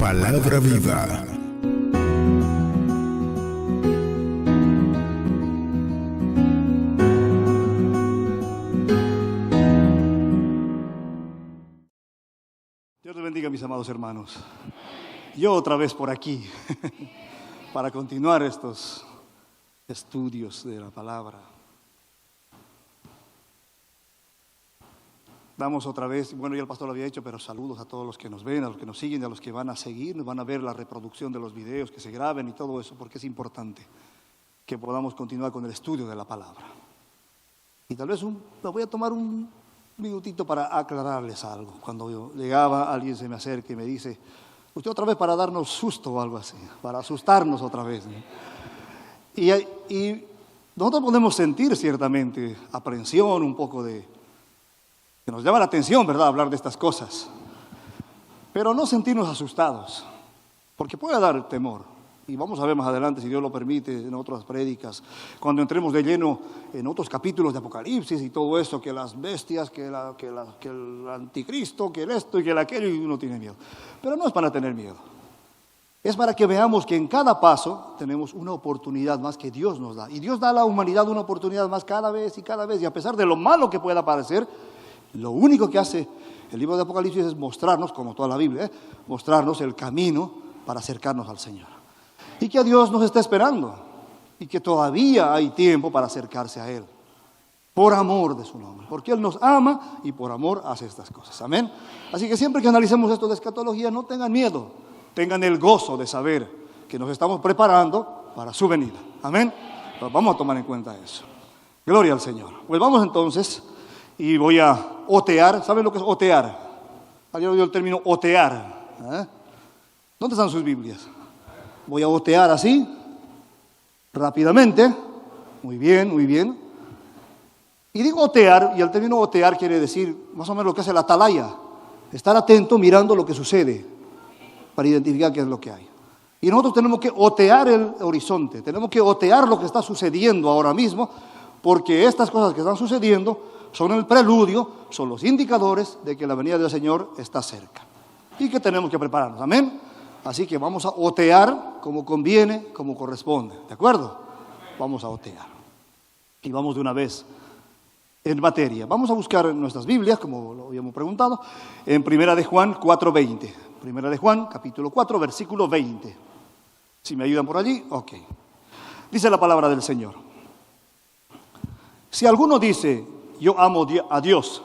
Palabra viva. Dios les bendiga, mis amados hermanos. Yo otra vez por aquí para continuar estos estudios de la palabra. Damos otra vez, bueno, ya el pastor lo había hecho, pero saludos a todos los que nos ven, a los que nos siguen, a los que van a seguir, nos van a ver la reproducción de los videos que se graben y todo eso, porque es importante que podamos continuar con el estudio de la palabra. Y tal vez me voy a tomar un minutito para aclararles algo. Cuando yo llegaba, alguien se me acerca y me dice, usted otra vez para darnos susto o algo así, para asustarnos otra vez, ¿no? Y nosotros podemos sentir ciertamente aprensión, un poco de... que nos llama la atención, ¿verdad?, hablar de estas cosas. Pero no sentirnos asustados, porque puede dar temor. Y vamos a ver más adelante, si Dios lo permite, en otras prédicas, cuando entremos de lleno en otros capítulos de Apocalipsis y todo eso, que las bestias, que el anticristo, que el esto y que el aquello, y uno tiene miedo. Pero no es para tener miedo. Es para que veamos que en cada paso tenemos una oportunidad más que Dios nos da. Y Dios da a la humanidad una oportunidad más cada vez y cada vez. Y a pesar de lo malo que pueda parecer, lo único que hace el libro de Apocalipsis es mostrarnos, como toda la Biblia, mostrarnos el camino para acercarnos al Señor. Y que Dios nos está esperando y que todavía hay tiempo para acercarse a Él, por amor de su nombre, porque Él nos ama y por amor hace estas cosas. Amén. Así que siempre que analicemos esto de escatología, no tengan miedo, tengan el gozo de saber que nos estamos preparando para su venida. Amén. Pero vamos a tomar en cuenta eso. Gloria al Señor. Pues vamos entonces... y voy a otear. ¿Saben lo que es otear? ¿Alguien oído el término otear? ¿Dónde están sus Biblias? Voy a otear así, rápidamente. Muy bien, muy bien. Y digo otear, y el término otear quiere decir más o menos lo que hace la atalaya. Estar atento mirando lo que sucede para identificar qué es lo que hay. Y nosotros tenemos que otear el horizonte, tenemos que otear lo que está sucediendo ahora mismo, porque estas cosas que están sucediendo son el preludio, son los indicadores de que la venida del Señor está cerca y que tenemos que prepararnos. Amén. Así que vamos a otear como conviene, como corresponde. ¿De acuerdo? Vamos a otear. Y vamos de una vez en materia. Vamos a buscar en nuestras Biblias, como lo habíamos preguntado, en Primera de Juan 4:20. Primera de Juan, capítulo 4, versículo 20. Si me ayudan por allí, ok. Dice la palabra del Señor. Si alguno dice... yo amo a Dios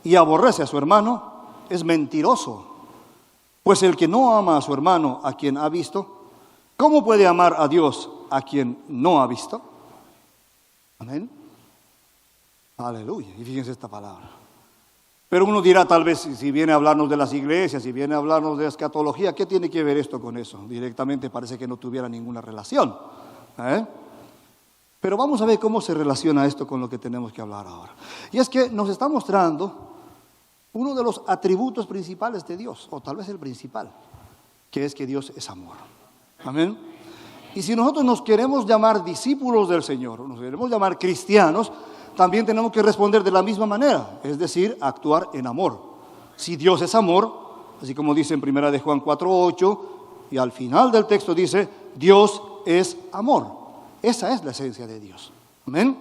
y aborrece a su hermano, es mentiroso. Pues el que no ama a su hermano a quien ha visto, ¿cómo puede amar a Dios a quien no ha visto? Amén. Aleluya. Y fíjense esta palabra. Pero uno dirá tal vez, si viene a hablarnos de las iglesias, si viene a hablarnos de escatología, ¿qué tiene que ver esto con eso? Directamente parece que no tuviera ninguna relación. Pero vamos a ver cómo se relaciona esto con lo que tenemos que hablar ahora. Y es que nos está mostrando uno de los atributos principales de Dios, o tal vez el principal, que es que Dios es amor. Amén. Y si nosotros nos queremos llamar discípulos del Señor, o nos queremos llamar cristianos, también tenemos que responder de la misma manera, es decir, actuar en amor. Si Dios es amor, así como dice en 1 de Juan 4:8, y al final del texto dice, Dios es amor. Esa es la esencia de Dios. Amén.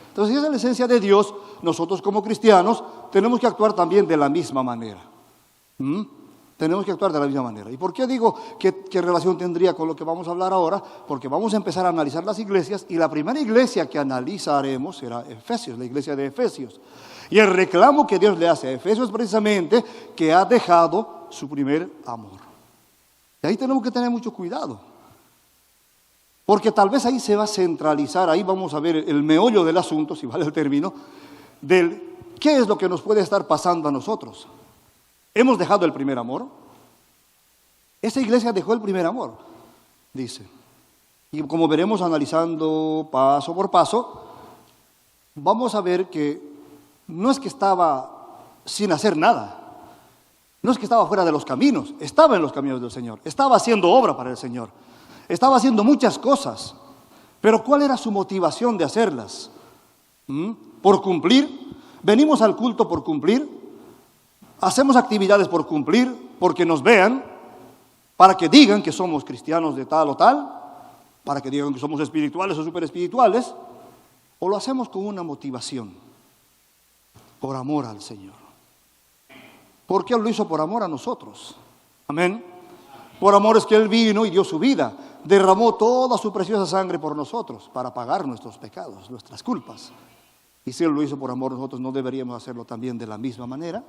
Entonces, si esa es la esencia de Dios, nosotros como cristianos tenemos que actuar también de la misma manera. Tenemos que actuar de la misma manera. ¿Y por qué digo qué relación tendría con lo que vamos a hablar ahora? Porque vamos a empezar a analizar las iglesias y la primera iglesia que analizaremos será Efesios, la iglesia de Efesios. Y el reclamo que Dios le hace a Efesios es precisamente que ha dejado su primer amor. Y ahí tenemos que tener mucho cuidado. Porque tal vez ahí se va a centralizar, ahí vamos a ver el meollo del asunto, si vale el término, del qué es lo que nos puede estar pasando a nosotros. ¿Hemos dejado el primer amor? Esa iglesia dejó el primer amor, dice. Y como veremos analizando paso por paso, vamos a ver que no es que estaba sin hacer nada, no es que estaba fuera de los caminos, estaba en los caminos del Señor, estaba haciendo obra para el Señor. Estaba haciendo muchas cosas, pero ¿cuál era su motivación de hacerlas? ¿Por cumplir? ¿Venimos al culto por cumplir? ¿Hacemos actividades por cumplir? ¿Porque nos vean? para que digan que somos cristianos de tal o tal, para que digan que somos espirituales o super espirituales, o lo hacemos con una motivación, por amor al Señor. Porque Él lo hizo por amor a nosotros. Amén. Por amor es que Él vino y dio su vida, derramó toda su preciosa sangre por nosotros, para pagar nuestros pecados, nuestras culpas. Y si Él lo hizo por amor, nosotros no deberíamos hacerlo también de la misma manera.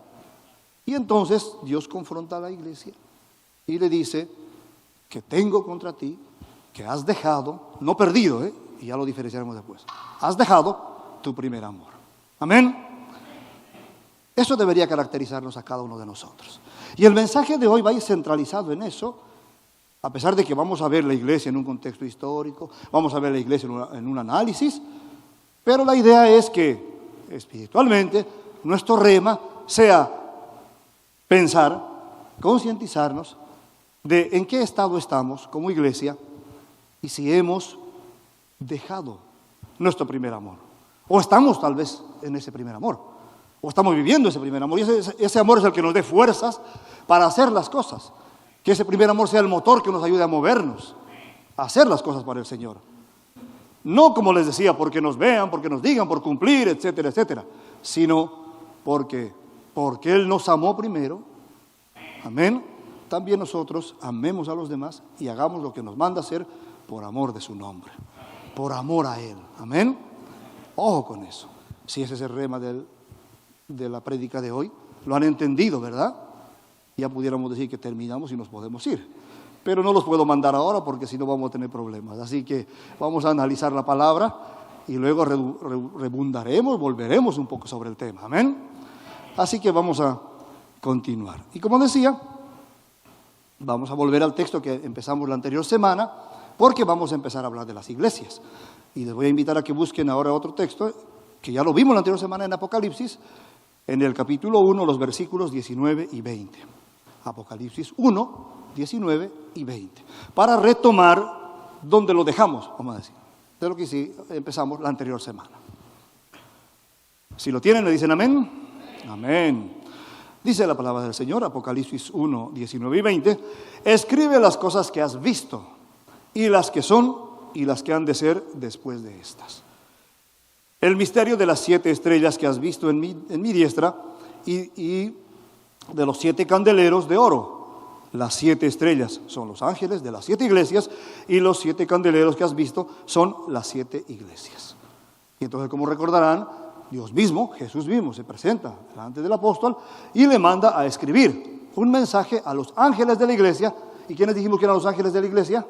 Y entonces Dios confronta a la iglesia y le dice que tengo contra ti, que has dejado, no perdido, y ya lo diferenciaremos después, has dejado tu primer amor. Amén. Eso debería caracterizarnos a cada uno de nosotros. Y el mensaje de hoy va a ir centralizado en eso, a pesar de que vamos a ver la iglesia en un contexto histórico, vamos a ver la iglesia en un análisis, pero la idea es que espiritualmente nuestro rema sea pensar, concientizarnos de en qué estado estamos como iglesia y si hemos dejado nuestro primer amor. O estamos tal vez en ese primer amor, o estamos viviendo ese primer amor. Y ese amor es el que nos dé fuerzas para hacer las cosas. Que ese primer amor sea el motor que nos ayude a movernos, a hacer las cosas para el Señor. No, como les decía, porque nos vean, porque nos digan, por cumplir, etcétera, etcétera, sino porque Él nos amó primero. Amén. También nosotros amemos a los demás y hagamos lo que nos manda hacer por amor de su nombre, por amor a Él. Amén. Ojo con eso. Si ese es el rema de la prédica de hoy, lo han entendido, ¿verdad? Ya pudiéramos decir que terminamos y nos podemos ir. Pero no los puedo mandar ahora porque si no vamos a tener problemas. Así que vamos a analizar la palabra y luego rebundaremos, volveremos un poco sobre el tema. Amén. Así que vamos a continuar. Y como decía, vamos a volver al texto que empezamos la anterior semana, porque vamos a empezar a hablar de las iglesias. Y les voy a invitar a que busquen ahora otro texto, que ya lo vimos la anterior semana en Apocalipsis, en el capítulo 1, los versículos 19 y 20. Apocalipsis 1, 19 y 20. Para retomar donde lo dejamos, vamos a decir, de lo que sí empezamos la anterior semana. Si lo tienen, le dicen amén. Amén. Dice la palabra del Señor, Apocalipsis 1, 19 y 20. Escribe las cosas que has visto, y las que son, y las que han de ser después de estas. El misterio de las 7 estrellas que has visto en mi diestra, y de los 7 candeleros de oro. Las 7 estrellas son los ángeles de las 7 iglesias, y los 7 candeleros que has visto son las 7 iglesias. Y entonces, como recordarán, Dios mismo, Jesús mismo, se presenta delante del apóstol y le manda a escribir un mensaje a los ángeles de la iglesia. ¿Y quiénes dijimos que eran los ángeles de la iglesia?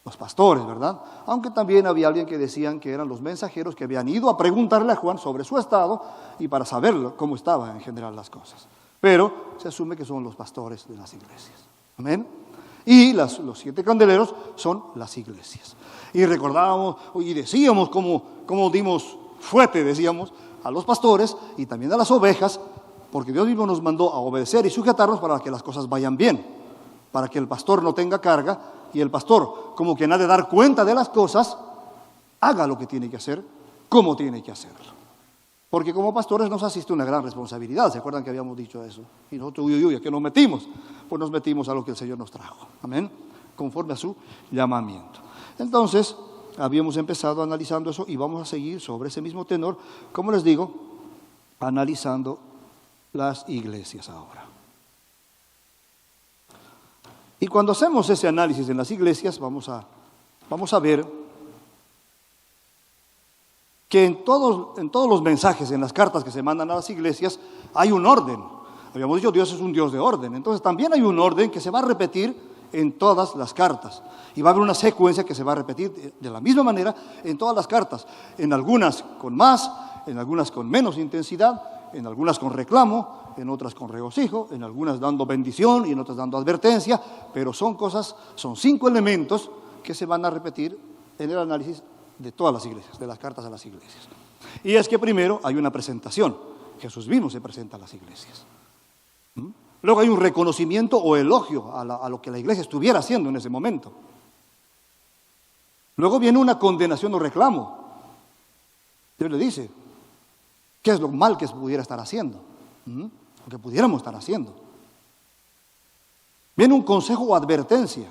Los pastores, ¿verdad? Aunque también había alguien que decían que eran los mensajeros que habían ido a preguntarle a Juan sobre su estado y para saber cómo estaban en general las cosas. Pero se asume que son los pastores de las iglesias. Amén. Y los 7 candeleros son las iglesias. Y recordábamos y decíamos cómo dimos fuerte, decíamos, a los pastores y también a las ovejas, porque Dios mismo nos mandó a obedecer y sujetarnos para que las cosas vayan bien, para que el pastor no tenga carga y el pastor, como que ha de dar cuenta de las cosas, haga lo que tiene que hacer, como tiene que hacerlo. Porque como pastores nos asiste una gran responsabilidad. ¿Se acuerdan que habíamos dicho eso? Y nosotros, ¿a qué nos metimos? Pues nos metimos a lo que el Señor nos trajo. Amén. Conforme a su llamamiento. Entonces, habíamos empezado analizando eso y vamos a seguir sobre ese mismo tenor, como les digo, analizando las iglesias ahora. Y cuando hacemos ese análisis en las iglesias, vamos a ver que en todos los mensajes, en las cartas que se mandan a las iglesias, hay un orden. Habíamos dicho, Dios es un Dios de orden. Entonces también hay un orden que se va a repetir en todas las cartas. Y va a haber una secuencia que se va a repetir de la misma manera en todas las cartas. En algunas con más, en algunas con menos intensidad, en algunas con reclamo, en otras con regocijo, en algunas dando bendición y en otras dando advertencia. Pero son 5 elementos que se van a repetir en el análisis de todas las iglesias, de las cartas a las iglesias. Y es que primero hay una presentación. Jesús mismo se presenta a las iglesias. Luego hay un reconocimiento o elogio a lo que la iglesia estuviera haciendo en ese momento. Luego viene una condenación o reclamo. Dios le dice, ¿qué es lo mal que pudiera estar haciendo? Lo que pudiéramos estar haciendo. Viene un consejo o advertencia.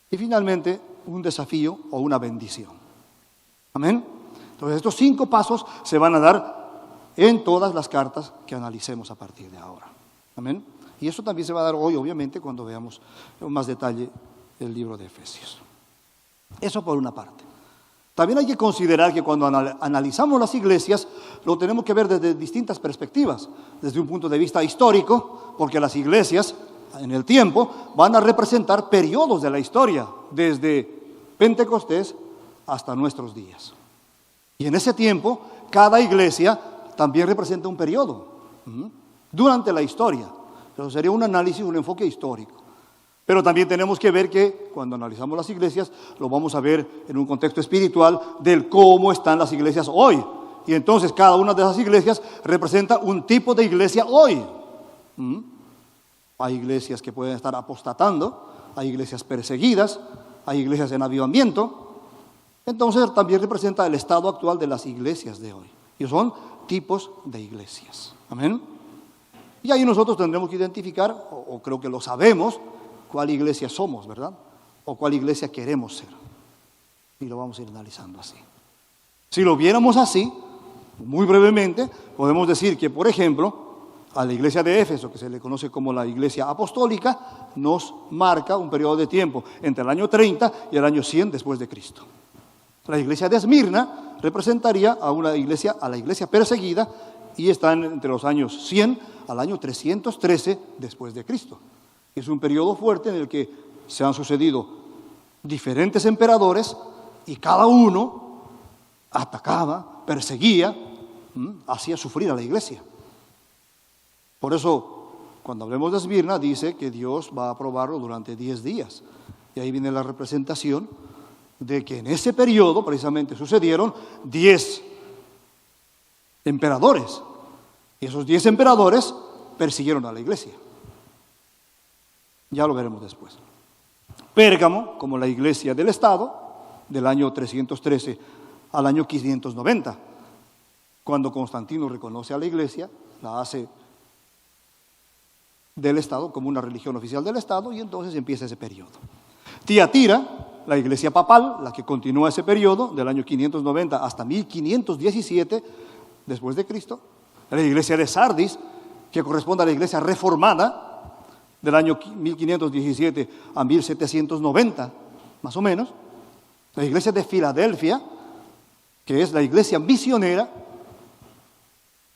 Y finalmente, un desafío o una bendición. Amén. Entonces, estos 5 pasos se van a dar en todas las cartas que analicemos a partir de ahora. Amén. Y eso también se va a dar hoy, obviamente, cuando veamos en más detalle el libro de Efesios. Eso por una parte. También hay que considerar que cuando analizamos las iglesias, lo tenemos que ver desde distintas perspectivas. Desde un punto de vista histórico, porque las iglesias en el tiempo van a representar periodos de la historia, desde Pentecostés hasta nuestros días. Y en ese tiempo, cada iglesia también representa un periodo durante la historia. Eso sería un análisis, un enfoque histórico. Pero también tenemos que ver que cuando analizamos las iglesias, lo vamos a ver en un contexto espiritual del cómo están las iglesias hoy. Y entonces cada una de esas iglesias representa un tipo de iglesia hoy. Hay iglesias que pueden estar apostatando, hay iglesias perseguidas, hay iglesias en avivamiento. Entonces también representa el estado actual de las iglesias de hoy. Y son tipos de iglesias. Amén. Y ahí nosotros tendremos que identificar, o creo que lo sabemos, cuál iglesia somos, ¿verdad? O cuál iglesia queremos ser. Y lo vamos a ir analizando así. Si lo viéramos así, muy brevemente, podemos decir que, por ejemplo, a la iglesia de Éfeso, que se le conoce como la iglesia apostólica, nos marca un periodo de tiempo entre el año 30 y el año 100 después de Cristo. La iglesia de Esmirna representaría a la iglesia perseguida y están entre los años 100 al año 313 después de Cristo. Es un periodo fuerte en el que se han sucedido diferentes emperadores y cada uno atacaba, perseguía, hacía sufrir a la iglesia. Por eso, cuando hablemos de Esmirna, dice que Dios va a probarlo durante 10 días. Y ahí viene la representación de que en ese periodo precisamente sucedieron 10 emperadores. Y esos 10 emperadores persiguieron a la iglesia. Ya lo veremos después. Pérgamo, como la iglesia del Estado, del año 313 al año 590. Cuando Constantino reconoce a la iglesia, la hace del Estado como una religión oficial del Estado y entonces empieza ese periodo. Tiatira, la iglesia papal, la que continúa ese periodo, del año 590 hasta 1517 después de Cristo. La iglesia de Sardis, que corresponde a la iglesia reformada, del año 1517 a 1790, más o menos. La iglesia de Filadelfia, que es la iglesia misionera,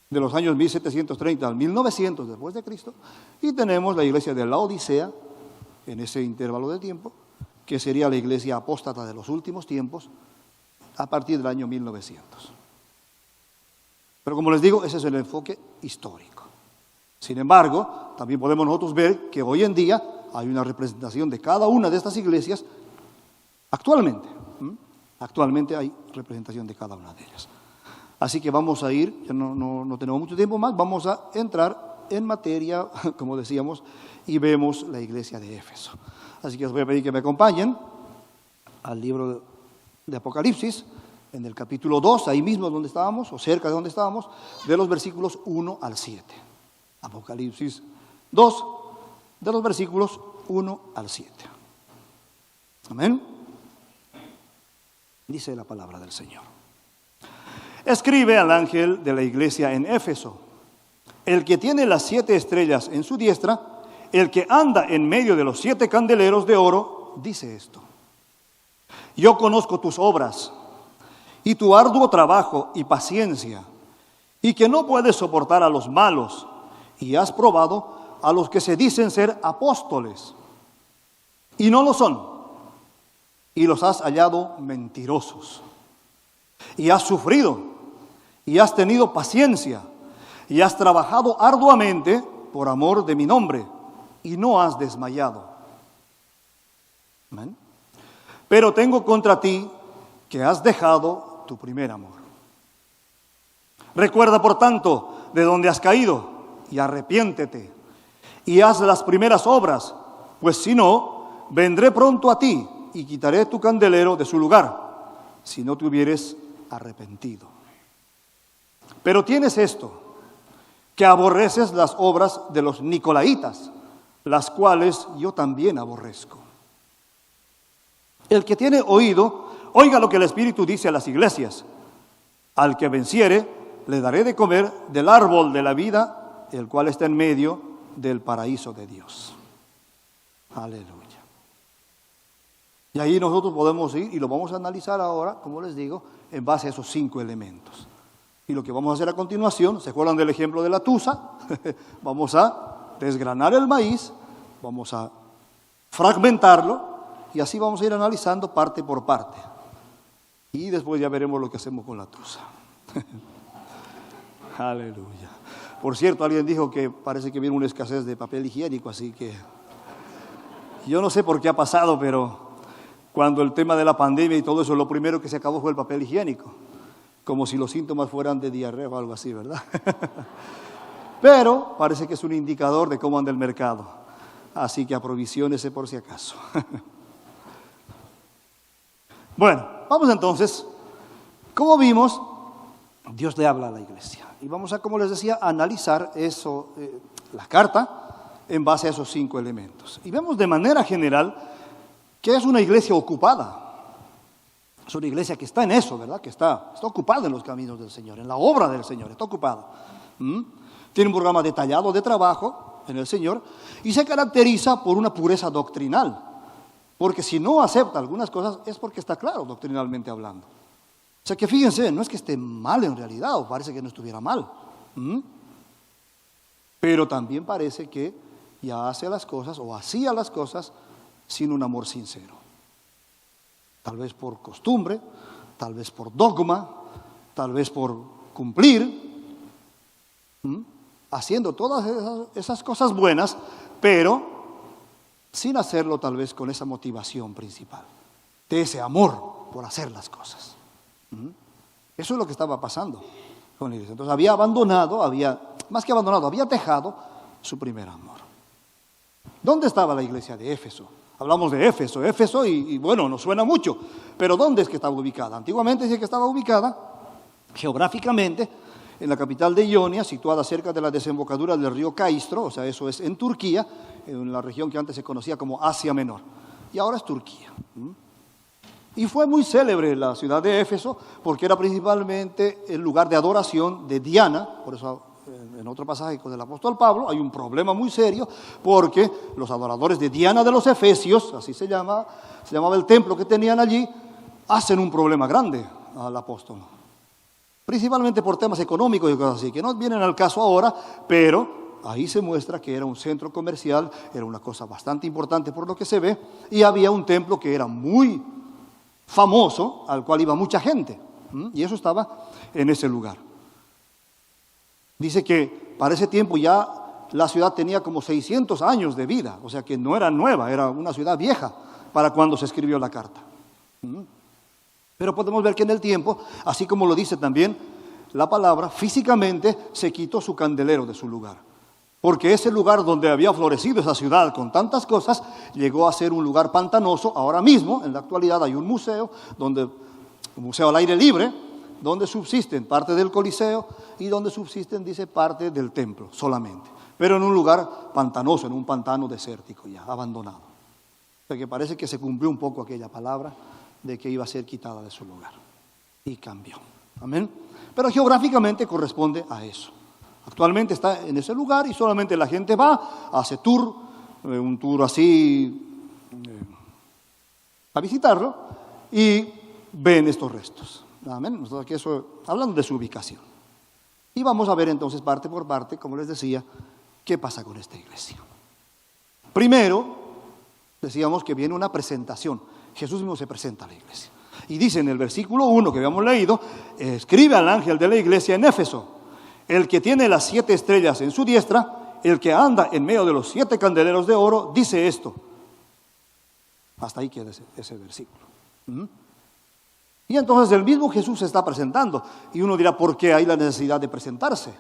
de los años 1730 al 1900 después de Cristo. Y tenemos la iglesia de Laodicea, en ese intervalo de tiempo, que sería la iglesia apóstata de los últimos tiempos, a partir del año 1900. Pero como les digo, ese es el enfoque histórico. Sin embargo, también podemos nosotros ver que hoy en día hay una representación de cada una de estas iglesias actualmente. Actualmente hay representación de cada una de ellas. Así que vamos a ir, ya no tenemos mucho tiempo más, vamos a entrar en materia, como decíamos, y vemos la iglesia de Éfeso. Así que os voy a pedir que me acompañen al libro de Apocalipsis, en el capítulo 2, ahí mismo donde estábamos, o cerca de donde estábamos, de los versículos 1 al 7. Apocalipsis 2, de los versículos 1 al 7. Amén. Dice la palabra del Señor. Escribe al ángel de la iglesia en Éfeso, el que tiene las 7 estrellas en su diestra, el que anda en medio de los 7 candeleros de oro, dice esto: yo conozco tus obras y tu arduo trabajo y paciencia, y que no puedes soportar a los malos, y has probado a los que se dicen ser apóstoles, y no lo son, y los has hallado mentirosos, y has sufrido, y has tenido paciencia, y has trabajado arduamente por amor de mi nombre, y no has desmayado. ¿Amén? Pero tengo contra ti que has dejado tu primer amor. Recuerda, por tanto, de dónde has caído, y arrepiéntete, y haz las primeras obras, pues si no, vendré pronto a ti, y quitaré tu candelero de su lugar, si no te hubieres arrepentido. Pero tienes esto, que aborreces las obras de los nicolaitas, las cuales yo también aborrezco. El que tiene oído, oiga lo que el Espíritu dice a las iglesias. Al que venciere, le daré de comer del árbol de la vida, el cual está en medio del paraíso de Dios. Aleluya. Y ahí nosotros podemos ir y lo vamos a analizar ahora, como les digo, en base a esos 5 elementos. Y lo que vamos a hacer a continuación, ¿se acuerdan del ejemplo de la tusa? Vamos a desgranar el maíz, vamos a fragmentarlo y así vamos a ir analizando parte por parte. Y después ya veremos lo que hacemos con la tusa. Aleluya. Por cierto, alguien dijo que parece que viene una escasez de papel higiénico, así que yo no sé por qué ha pasado, pero cuando el tema de la pandemia y todo eso, lo primero que se acabó fue el papel higiénico, como si los síntomas fueran de diarrea o algo así, ¿verdad? Pero parece que es un indicador de cómo anda el mercado, así que aprovisionese por si acaso. Bueno, vamos entonces, como vimos, Dios le habla a la iglesia. Y vamos a, como les decía, analizar eso, la carta, en base a esos 5 elementos. Y vemos de manera general que es una iglesia ocupada. Es una iglesia que está en eso, ¿verdad? Que está ocupada en los caminos del Señor, en la obra del Señor, está ocupada. Tiene un programa detallado de trabajo en el Señor y se caracteriza por una pureza doctrinal. Porque si no acepta algunas cosas es porque está claro doctrinalmente hablando. O sea que fíjense, no es que esté mal en realidad, o parece que no estuviera mal. Pero también parece que ya hace las cosas, o hacía las cosas, sin un amor sincero. Tal vez por costumbre, tal vez por dogma, tal vez por cumplir. Haciendo todas esas cosas buenas, pero sin hacerlo tal vez con esa motivación principal, de ese amor por hacer las cosas. Eso es lo que estaba pasando con la iglesia. Entonces había abandonado, había dejado su primer amor. ¿Dónde estaba la iglesia de Éfeso? Hablamos de Éfeso y bueno, nos suena mucho, pero ¿dónde es que estaba ubicada? Antiguamente dice que estaba ubicada geográficamente en la capital de Ionia, situada cerca de la desembocadura del río Caistro, o sea, eso es en Turquía, en la región que antes se conocía como Asia Menor, y ahora es Turquía. Y fue muy célebre la ciudad de Éfeso, porque era principalmente el lugar de adoración de Diana. Por eso en otro pasaje con el apóstol Pablo hay un problema muy serio, porque los adoradores de Diana de los Efesios, así se llamaba el templo que tenían allí, hacen un problema grande al apóstol. Principalmente por temas económicos y cosas así, que no vienen al caso ahora, pero ahí se muestra que era un centro comercial, era una cosa bastante importante por lo que se ve, y había un templo que era muy famoso, al cual iba mucha gente, y eso estaba en ese lugar. Dice que para ese tiempo ya la ciudad tenía como 600 años de vida, o sea que no era nueva, era una ciudad vieja para cuando se escribió la carta. Pero podemos ver que en el tiempo, así como lo dice también la palabra, físicamente se quitó su candelero de su lugar. Porque ese lugar donde había florecido esa ciudad con tantas cosas, llegó a ser un lugar pantanoso. Ahora mismo, en la actualidad, hay un museo, un museo al aire libre, donde subsisten parte del Coliseo y donde subsisten, dice, parte del templo solamente. Pero en un lugar pantanoso, en un pantano desértico ya, abandonado. O sea que parece que se cumplió un poco aquella palabra de que iba a ser quitada de su lugar. Y cambió. Amén. Pero geográficamente corresponde a eso. Actualmente está en ese lugar y solamente la gente va, hace un tour así, a visitarlo y ven estos restos. Amén. Nosotros aquí hablando de su ubicación. Y vamos a ver entonces parte por parte, como les decía, qué pasa con esta iglesia. Primero, decíamos que viene una presentación. Jesús mismo se presenta a la iglesia. Y dice en el versículo 1 que habíamos leído, escribe al ángel de la iglesia en Éfeso, el que tiene las 7 estrellas en su diestra, el que anda en medio de los 7 candeleros de oro, dice esto. Hasta ahí queda ese versículo. Y entonces el mismo Jesús se está presentando. Y uno dirá, ¿por qué hay la necesidad de presentarse?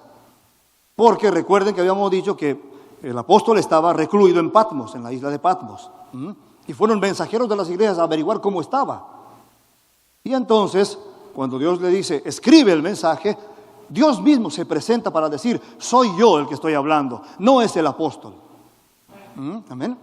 Porque recuerden que habíamos dicho que el apóstol estaba recluido en Patmos, en la isla de Patmos. Y fueron mensajeros de las iglesias a averiguar cómo estaba. Y entonces, cuando Dios le dice, escribe el mensaje, Dios mismo se presenta para decir, soy yo el que estoy hablando, no es el apóstol. Amén.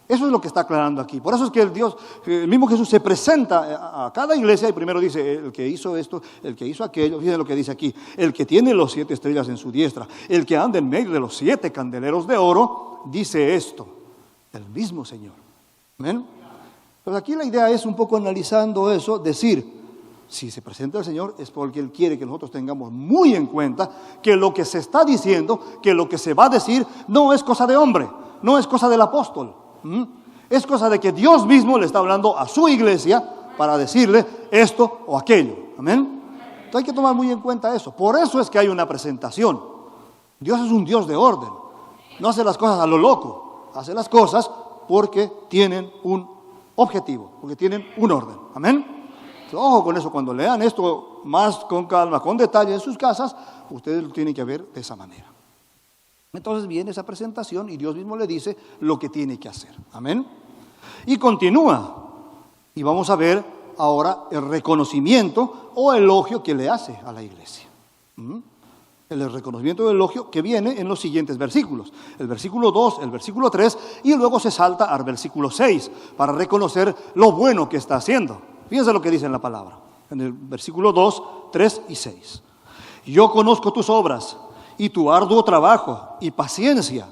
Eso es lo que está aclarando aquí. Por eso es que el mismo Jesús se presenta a cada iglesia y primero dice, el que hizo esto, el que hizo aquello. Fíjense lo que dice aquí: el que tiene los 7 estrellas en su diestra, el que anda en medio de los 7 candeleros de oro, dice esto, el mismo Señor. Amén. Pues aquí la idea es un poco analizando eso, decir, si se presenta el Señor es porque Él quiere que nosotros tengamos muy en cuenta que lo que se está diciendo, que lo que se va a decir, no es cosa de hombre, no es cosa del apóstol. Es cosa de que Dios mismo le está hablando a su iglesia para decirle esto o aquello. Amén. Entonces hay que tomar muy en cuenta eso. Por eso es que hay una presentación. Dios es un Dios de orden. No hace las cosas a lo loco. Hace las cosas porque tienen un objetivo, porque tienen un orden. Amén. Entonces, ojo con eso. Cuando lean esto más con calma, con detalle en sus casas, ustedes lo tienen que ver de esa manera. Entonces viene esa presentación y Dios mismo le dice lo que tiene que hacer. Amén. Y continúa. Y vamos a ver ahora el reconocimiento o elogio que le hace a la iglesia. El reconocimiento o elogio que viene en los siguientes versículos. El versículo 2, el versículo 3 y luego se salta al versículo 6 para reconocer lo bueno que está haciendo. Fíjense lo que dice en la palabra. En el versículo 2, 3 y 6. Yo conozco tus obras y tu arduo trabajo y paciencia,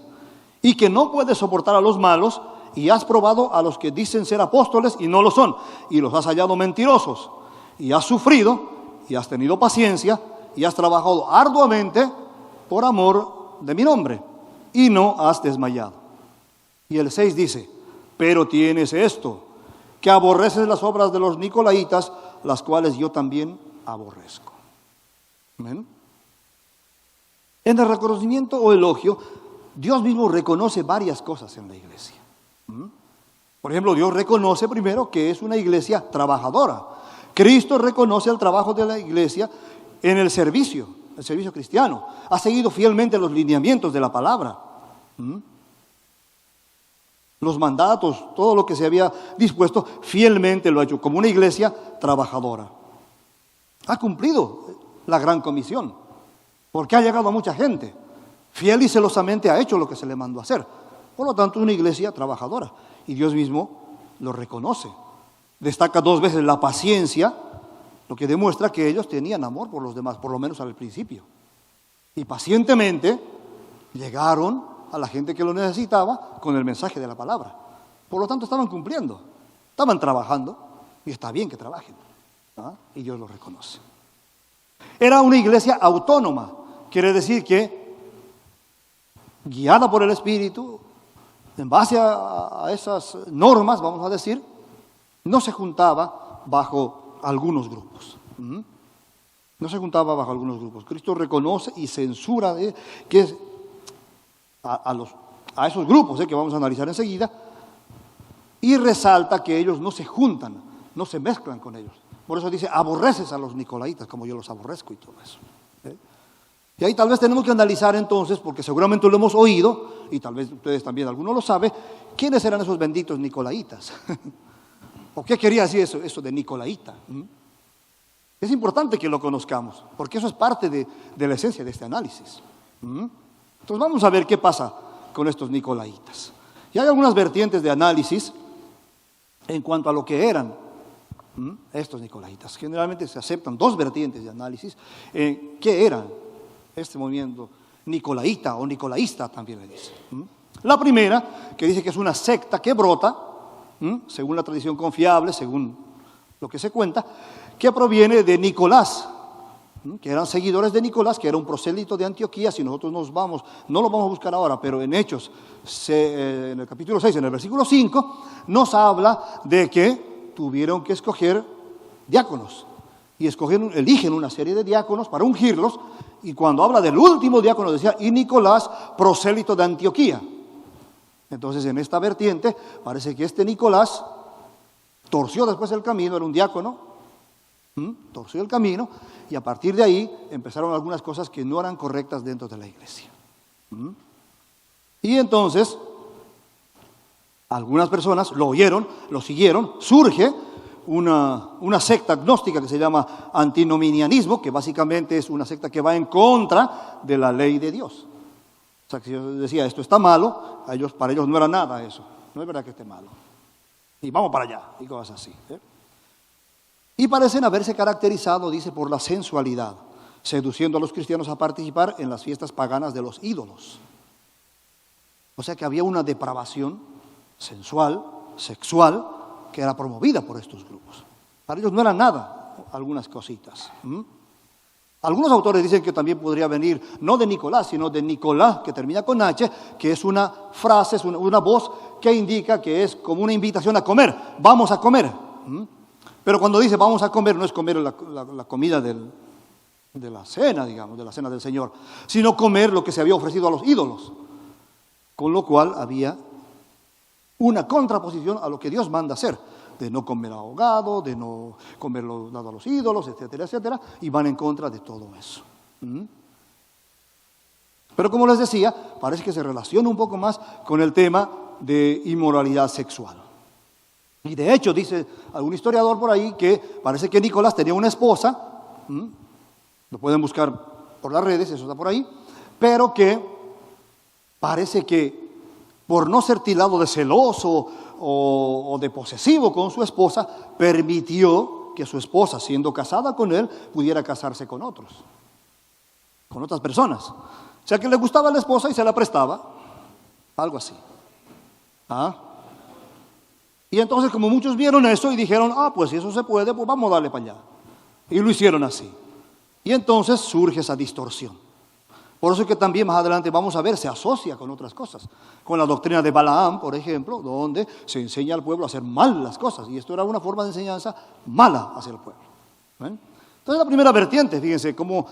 y que no puedes soportar a los malos, y has probado a los que dicen ser apóstoles y no lo son, y los has hallado mentirosos, y has sufrido, y has tenido paciencia, y has trabajado arduamente por amor de mi nombre, y no has desmayado. Y el 6 dice, pero tienes esto, que aborreces las obras de los nicolaitas, las cuales yo también aborrezco. Amén. En el reconocimiento o elogio, Dios mismo reconoce varias cosas en la iglesia. Por ejemplo, Dios reconoce primero que es una iglesia trabajadora. Cristo reconoce el trabajo de la iglesia en el servicio cristiano. Ha seguido fielmente los lineamientos de la palabra. Los mandatos, todo lo que se había dispuesto, fielmente lo ha hecho como una iglesia trabajadora. Ha cumplido la gran comisión. Porque ha llegado a mucha gente. Fiel y celosamente ha hecho lo que se le mandó a hacer. Por lo tanto, una iglesia trabajadora. Y Dios mismo lo reconoce. Destaca 2 veces la paciencia, lo que demuestra que ellos tenían amor por los demás, por lo menos al principio. Y pacientemente llegaron a la gente que lo necesitaba con el mensaje de la palabra. Por lo tanto, estaban cumpliendo, estaban trabajando, y está bien que trabajen. Y Dios lo reconoce. Era una iglesia autónoma. Quiere decir que, guiada por el Espíritu, en base a esas normas, vamos a decir, no se juntaba bajo algunos grupos. No se juntaba bajo algunos grupos. Cristo reconoce y censura que a esos grupos que vamos a analizar enseguida, y resalta que ellos no se juntan, no se mezclan con ellos. Por eso dice, aborreces a los nicolaitas, como yo los aborrezco y todo eso. Y ahí tal vez tenemos que analizar entonces, porque seguramente lo hemos oído, y tal vez ustedes también, alguno lo sabe, ¿quiénes eran esos benditos nicolaitas? ¿O qué quería decir eso de nicolaita? Es importante que lo conozcamos, porque eso es parte de la esencia de este análisis. Entonces vamos a ver qué pasa con estos nicolaitas. Y hay algunas vertientes de análisis en cuanto a lo que eran estos nicolaitas. Generalmente se aceptan 2 vertientes de análisis. ¿Qué eran este movimiento nicolaita o nicolaísta también le dice? La primera, que dice que es una secta que brota, según la tradición confiable, según lo que se cuenta, que proviene de Nicolás, que eran seguidores de Nicolás, que era un prosélito de Antioquía. Si nosotros no lo vamos a buscar ahora, pero en Hechos, en el capítulo 6, en el versículo 5, nos habla de que tuvieron que escoger diáconos. Y eligen una serie de diáconos para ungirlos. Y cuando habla del último diácono decía, y Nicolás, prosélito de Antioquía. Entonces en esta vertiente parece que este Nicolás torció después el camino, era un diácono, torció el camino, y a partir de ahí empezaron algunas cosas que no eran correctas dentro de la iglesia. Y entonces algunas personas lo oyeron, lo siguieron, surge una secta gnóstica que se llama antinominianismo, que básicamente es una secta que va en contra de la ley de Dios. O sea, que si yo decía esto está malo, para ellos no era nada eso. No es verdad que esté malo. Y vamos para allá, y cosas así. Y parecen haberse caracterizado, dice, por la sensualidad, seduciendo a los cristianos a participar en las fiestas paganas de los ídolos. O sea que había una depravación sensual, sexual, que era promovida por estos grupos. Para ellos no era nada, algunas cositas. Algunos autores dicen que también podría venir, no de Nicolás, sino de Nicolás, que termina con H, que es una frase, es una voz que indica que es como una invitación a comer. Vamos a comer. Pero cuando dice vamos a comer, no es comer la comida de la cena, digamos, de la cena del Señor, sino comer lo que se había ofrecido a los ídolos. Con lo cual había una contraposición a lo que Dios manda hacer, de no comer ahogado, de no comer lo dado a los ídolos, etcétera, etcétera, y van en contra de todo eso. Pero como les decía, parece que se relaciona un poco más con el tema de inmoralidad sexual. Y de hecho, dice algún historiador por ahí, que parece que Nicolás tenía una esposa, lo pueden buscar por las redes, eso está por ahí, pero que parece que por no ser tildado de celoso o de posesivo con su esposa, permitió que su esposa, siendo casada con él, pudiera casarse con otros, con otras personas. O sea que le gustaba a la esposa y se la prestaba, algo así. Y entonces, como muchos vieron eso y dijeron, pues si eso se puede, pues vamos a darle para allá. Y lo hicieron así. Y entonces surge esa distorsión. Por eso es que también más adelante vamos a ver, se asocia con otras cosas. Con la doctrina de Balaam, por ejemplo, donde se enseña al pueblo a hacer mal las cosas. Y esto era una forma de enseñanza mala hacia el pueblo. Entonces la primera vertiente, fíjense, como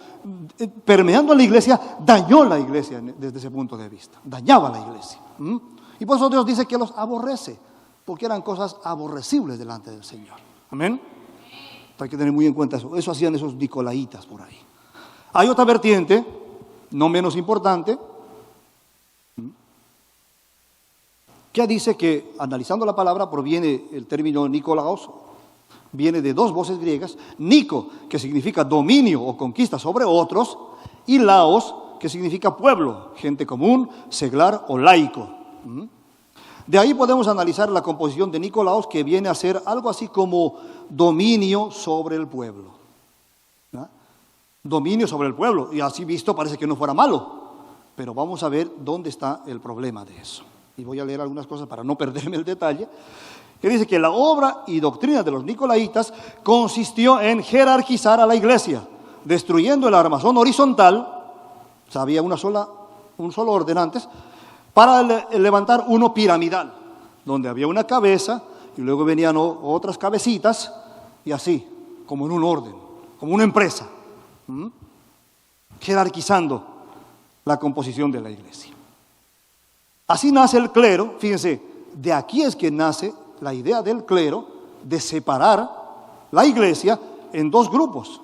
permeando en la iglesia, dañó la iglesia desde ese punto de vista. Dañaba la iglesia. Y por eso Dios dice que los aborrece, porque eran cosas aborrecibles delante del Señor. Amén. Hay que tener muy en cuenta eso. Eso hacían esos nicolaitas por ahí. Hay otra vertiente, no menos importante, que dice que, analizando la palabra, proviene el término Nikolaos, viene de dos voces griegas, Nico, que significa dominio o conquista sobre otros, y Laos, que significa pueblo, gente común, seglar o laico. De ahí podemos analizar la composición de Nikolaos, que viene a ser algo así como dominio sobre el pueblo. Dominio sobre el pueblo, y así visto parece que no fuera malo, pero vamos a ver dónde está el problema de eso. Y voy a leer algunas cosas para no perderme el detalle, que dice que la obra y doctrina de los nicolaitas consistió en jerarquizar a la iglesia, destruyendo el armazón horizontal, o sea, había un solo orden antes, para levantar uno piramidal, donde había una cabeza y luego venían otras cabecitas, y así, como en un orden, como una empresa, jerarquizando la composición de la iglesia. Así nace el clero, fíjense, de aquí es que nace la idea del clero de separar la iglesia en dos grupos.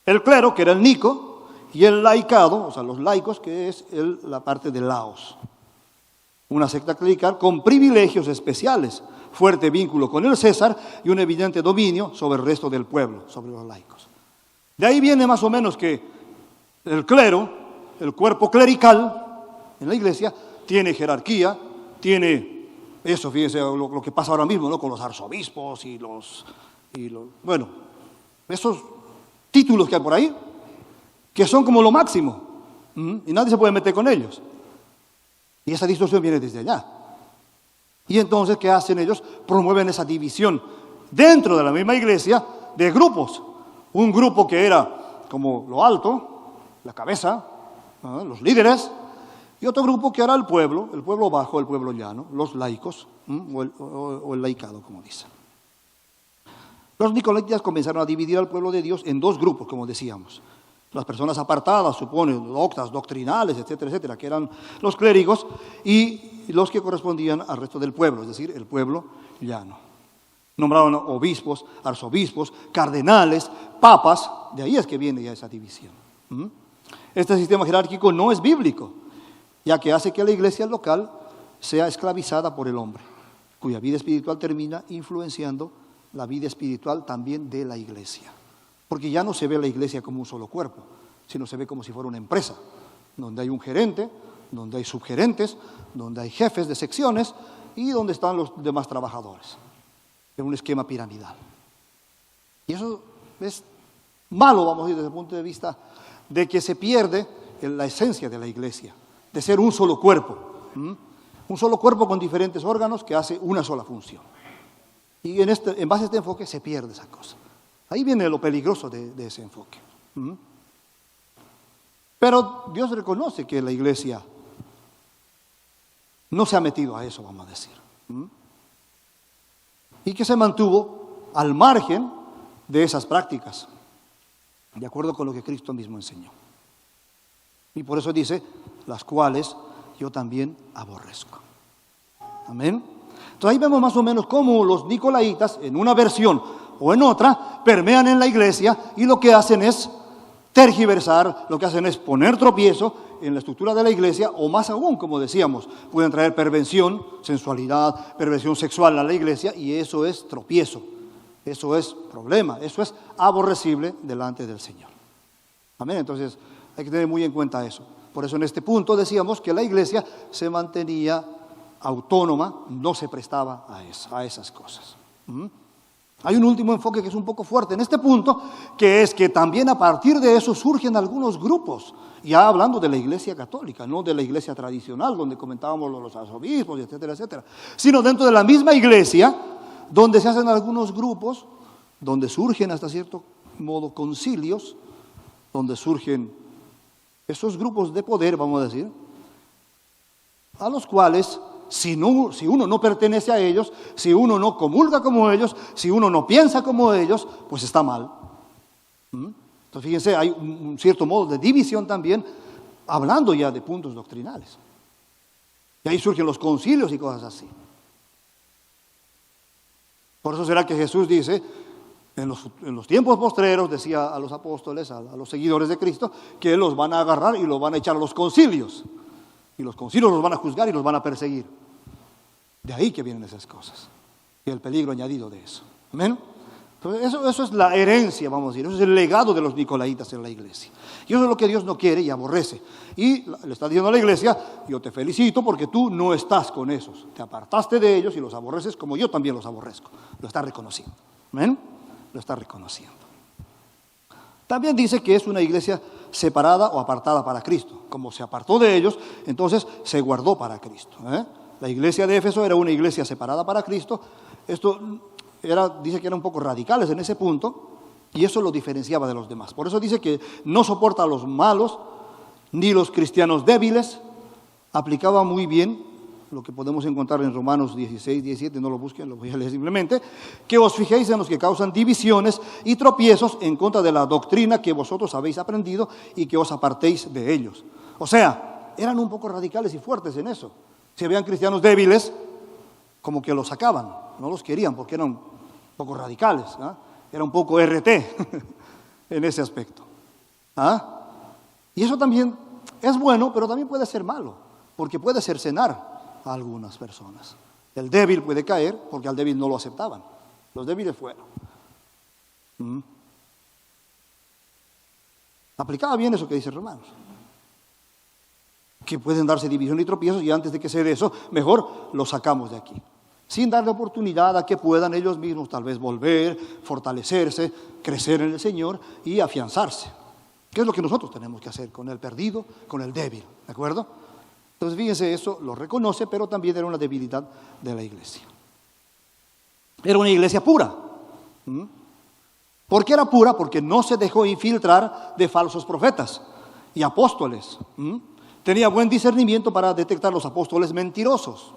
El clero, que era el Nico, y el laicado, o sea, los laicos, que es la parte de Laos. Una secta clerical con privilegios especiales, fuerte vínculo con el César y un evidente dominio sobre el resto del pueblo, sobre los laicos. De ahí viene más o menos que el clero, el cuerpo clerical en la iglesia, tiene jerarquía, tiene eso, fíjense lo que pasa ahora mismo, ¿no? Con los arzobispos y bueno, esos títulos que hay por ahí, que son como lo máximo, y nadie se puede meter con ellos. Y esa distorsión viene desde allá. Y entonces, ¿qué hacen ellos? Promueven esa división dentro de la misma iglesia de grupos. Un grupo que era como lo alto, la cabeza, los líderes, y otro grupo que era el pueblo bajo, el pueblo llano, los laicos, o el laicado, como dicen. Los nicolaitas comenzaron a dividir al pueblo de Dios en dos grupos, como decíamos. Las personas apartadas, suponen, doctas, doctrinales, etcétera, etcétera, que eran los clérigos, y los que correspondían al resto del pueblo, es decir, el pueblo llano. Nombraron obispos, arzobispos, cardenales, papas, de ahí es que viene ya esa división. Este sistema jerárquico no es bíblico, ya que hace que la iglesia local sea esclavizada por el hombre, cuya vida espiritual termina influenciando la vida espiritual también de la iglesia. Porque ya no se ve la iglesia como un solo cuerpo, sino se ve como si fuera una empresa, donde hay un gerente, donde hay subgerentes, donde hay jefes de secciones y donde están los demás trabajadores, en un esquema piramidal. Y eso es malo, vamos a decir, desde el punto de vista de que se pierde la esencia de la iglesia, de ser un solo cuerpo, un solo cuerpo con diferentes órganos que hace una sola función. Y en base a este enfoque se pierde esa cosa. Ahí viene lo peligroso de ese enfoque. Pero Dios reconoce que la iglesia no se ha metido a eso, vamos a decir. Y que se mantuvo al margen de esas prácticas, de acuerdo con lo que Cristo mismo enseñó. Y por eso dice, las cuales yo también aborrezco. Amén. Entonces ahí vemos más o menos cómo los nicolaitas, en una versión o en otra, permean en la iglesia y lo que hacen es tergiversar, lo que hacen es poner tropiezo en la estructura de la iglesia, o más aún, como decíamos, pueden traer perversión, sensualidad, perversión sexual a la iglesia, y eso es tropiezo, eso es problema, eso es aborrecible delante del Señor. Amén. Entonces hay que tener muy en cuenta eso. Por eso en este punto decíamos que la iglesia se mantenía autónoma, no se prestaba a esas cosas. Hay un último enfoque que es un poco fuerte en este punto, que es que también a partir de eso surgen algunos grupos, ya hablando de la iglesia católica, no de la iglesia tradicional, donde comentábamos los arzobispos, etcétera, etcétera, sino dentro de la misma iglesia, donde se hacen algunos grupos, donde surgen hasta cierto modo concilios, donde surgen esos grupos de poder, vamos a decir, a los cuales si uno no pertenece a ellos, si uno no comulga como ellos, si uno no piensa como ellos, pues está mal. Entonces fíjense, hay un cierto modo de división también, hablando ya de puntos doctrinales. Y ahí surgen los concilios y cosas así. Por eso será que Jesús dice, en los tiempos postreros, decía a los apóstoles, a los seguidores de Cristo, que los van a agarrar y los van a echar a los concilios. Y los concilios los van a juzgar y los van a perseguir. De ahí que vienen esas cosas. Y el peligro añadido de eso. ¿Amén? Entonces, eso es la herencia, vamos a decir. Eso es el legado de los nicolaitas en la iglesia. Y eso es lo que Dios no quiere y aborrece. Y le está diciendo a la iglesia, yo te felicito porque tú no estás con esos. Te apartaste de ellos y los aborreces como yo también los aborrezco. Lo está reconociendo. ¿Amén? Lo está reconociendo. También dice que es una iglesia separada o apartada para Cristo. Como se apartó de ellos, entonces se guardó para Cristo. La iglesia de Éfeso era una iglesia separada para Cristo. Esto dice que eran un poco radicales en ese punto, y eso lo diferenciaba de los demás. Por eso dice que no soporta a los malos, ni los cristianos débiles. Aplicaba muy bien lo que podemos encontrar en Romanos 16, 17, no lo busquen, lo voy a leer simplemente, que os fijéis en los que causan divisiones y tropiezos en contra de la doctrina que vosotros habéis aprendido y que os apartéis de ellos. O sea, eran un poco radicales y fuertes en eso. Si habían cristianos débiles, como que los sacaban, no los querían porque eran un poco radicales, era un poco RT en ese aspecto. Y eso también es bueno, pero también puede ser malo, porque puede cercenar a algunas personas. El débil puede caer porque al débil no lo aceptaban. Los débiles fueron. Aplicaba bien eso que dice Romanos. Que pueden darse división y tropiezos, y antes de que se dé eso, mejor los sacamos de aquí. Sin darle oportunidad a que puedan ellos mismos tal vez volver, fortalecerse, crecer en el Señor y afianzarse. ¿Qué es lo que nosotros tenemos que hacer con el perdido, con el débil? ¿De acuerdo? Entonces, fíjense, eso lo reconoce, pero también era una debilidad de la iglesia. Era una iglesia pura. ¿Por qué era pura? Porque no se dejó infiltrar de falsos profetas y apóstoles. Tenía buen discernimiento para detectar los apóstoles mentirosos.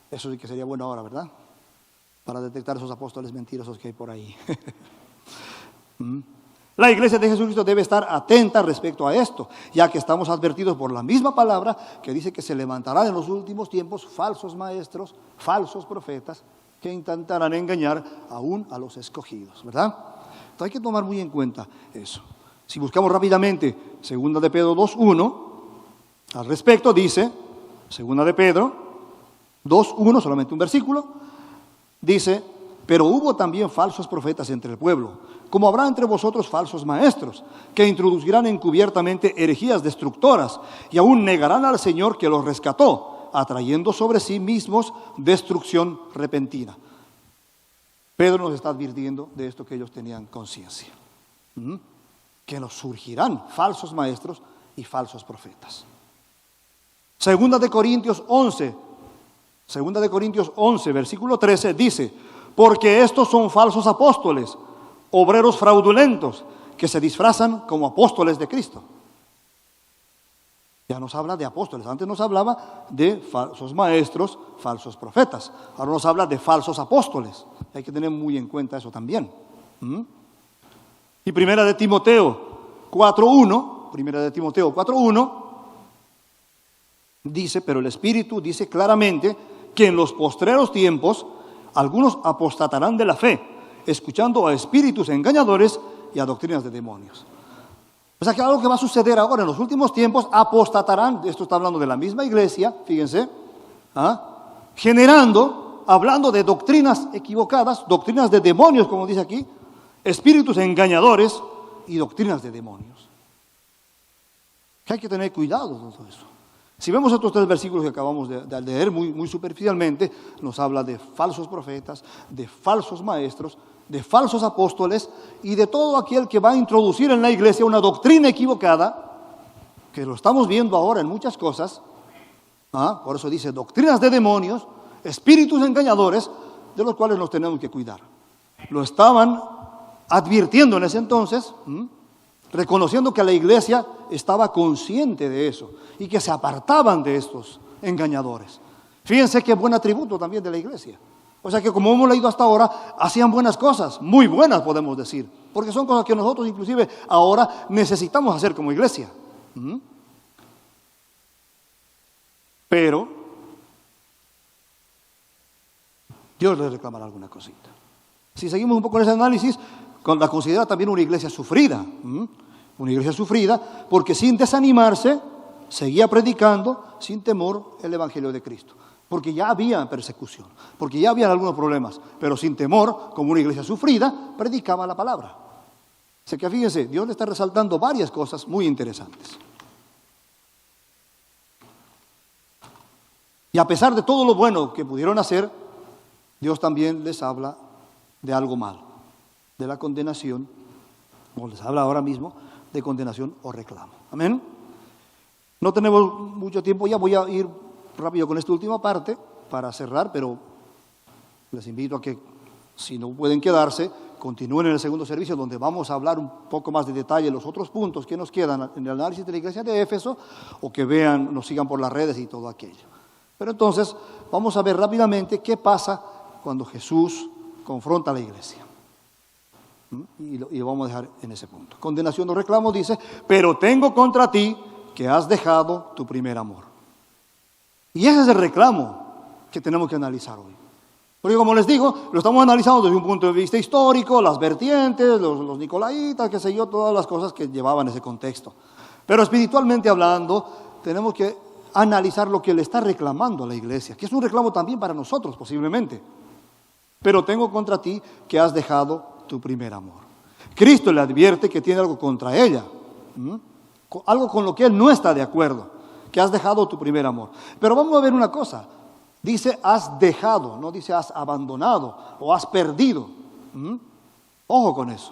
Eso sí que sería bueno ahora, ¿verdad? Para detectar esos apóstoles mentirosos que hay por ahí. La iglesia de Jesucristo debe estar atenta respecto a esto, ya que estamos advertidos por la misma palabra que dice que se levantarán en los últimos tiempos falsos maestros, falsos profetas, que intentarán engañar aún a los escogidos, ¿verdad? Entonces hay que tomar muy en cuenta eso. Si buscamos rápidamente 2 de Pedro 2:1, al respecto dice, 2 de Pedro 2:1, solamente un versículo, dice, Pero hubo también falsos profetas entre el pueblo, como habrá entre vosotros falsos maestros, que introducirán encubiertamente herejías destructoras, y aún negarán al Señor que los rescató, atrayendo sobre sí mismos destrucción repentina. Pedro nos está advirtiendo de esto que ellos tenían conciencia. Que nos surgirán falsos maestros y falsos profetas. Segunda de Corintios 11, versículo 13, dice: porque estos son falsos apóstoles, obreros fraudulentos, que se disfrazan como apóstoles de Cristo. Ya nos habla de apóstoles. Antes nos hablaba de falsos maestros, falsos profetas. Ahora nos habla de falsos apóstoles. Hay que tener muy en cuenta eso también. Y Primera de Timoteo 4:1, dice, pero el Espíritu dice claramente que en los postreros tiempos algunos apostatarán de la fe, escuchando a espíritus engañadores y a doctrinas de demonios. O sea que algo que va a suceder ahora en los últimos tiempos, apostatarán, esto está hablando de la misma iglesia, fíjense, hablando de doctrinas equivocadas, doctrinas de demonios, como dice aquí, espíritus engañadores y doctrinas de demonios. Que hay que tener cuidado con todo eso. Si vemos estos 3 versículos que acabamos de leer muy superficialmente, nos habla de falsos profetas, de falsos maestros, de falsos apóstoles y de todo aquel que va a introducir en la iglesia una doctrina equivocada, que lo estamos viendo ahora en muchas cosas. Por eso dice doctrinas de demonios, espíritus engañadores, de los cuales nos tenemos que cuidar. Lo estaban advirtiendo en ese entonces, reconociendo que la iglesia estaba consciente de eso y que se apartaban de estos engañadores. Fíjense qué buen atributo también de la iglesia. O sea que, como hemos leído hasta ahora, hacían buenas cosas, muy buenas podemos decir, porque son cosas que nosotros inclusive ahora necesitamos hacer como iglesia. Pero Dios les reclamará alguna cosita. Si seguimos un poco en ese análisis, la considera también una iglesia sufrida. Una iglesia sufrida porque sin desanimarse seguía predicando sin temor el Evangelio de Cristo. Porque ya había persecución, porque ya había algunos problemas, pero sin temor, como una iglesia sufrida, predicaba la palabra. Así que fíjense, Dios le está resaltando varias cosas muy interesantes. Y a pesar de todo lo bueno que pudieron hacer, Dios también les habla de algo malo, de la condenación, como les habla ahora mismo, de condenación o reclamo. Amén. No tenemos mucho tiempo, ya voy a ir rápido con esta última parte para cerrar, pero les invito a que, si no pueden quedarse, continúen en el segundo servicio, donde vamos a hablar un poco más de detalle los otros puntos que nos quedan en el análisis de la iglesia de Éfeso, o que vean, nos sigan por las redes y todo aquello. Pero entonces vamos a ver rápidamente qué pasa cuando Jesús confronta a la iglesia. Y lo vamos a dejar en ese punto. Condenación o reclamo dice: pero tengo contra ti que has dejado tu primer amor. Y ese es el reclamo que tenemos que analizar hoy. Porque, como les digo, lo estamos analizando desde un punto de vista histórico, las vertientes, los nicolaitas, qué sé yo, todas las cosas que llevaban ese contexto. Pero espiritualmente hablando, tenemos que analizar lo que le está reclamando a la iglesia, que es un reclamo también para nosotros posiblemente. Pero tengo contra ti que has dejado tu primer amor. Cristo le advierte que tiene algo contra ella, algo con lo que él no está de acuerdo, que has dejado tu primer amor. Pero vamos a ver una cosa, dice has dejado, no dice has abandonado o has perdido. Ojo con eso.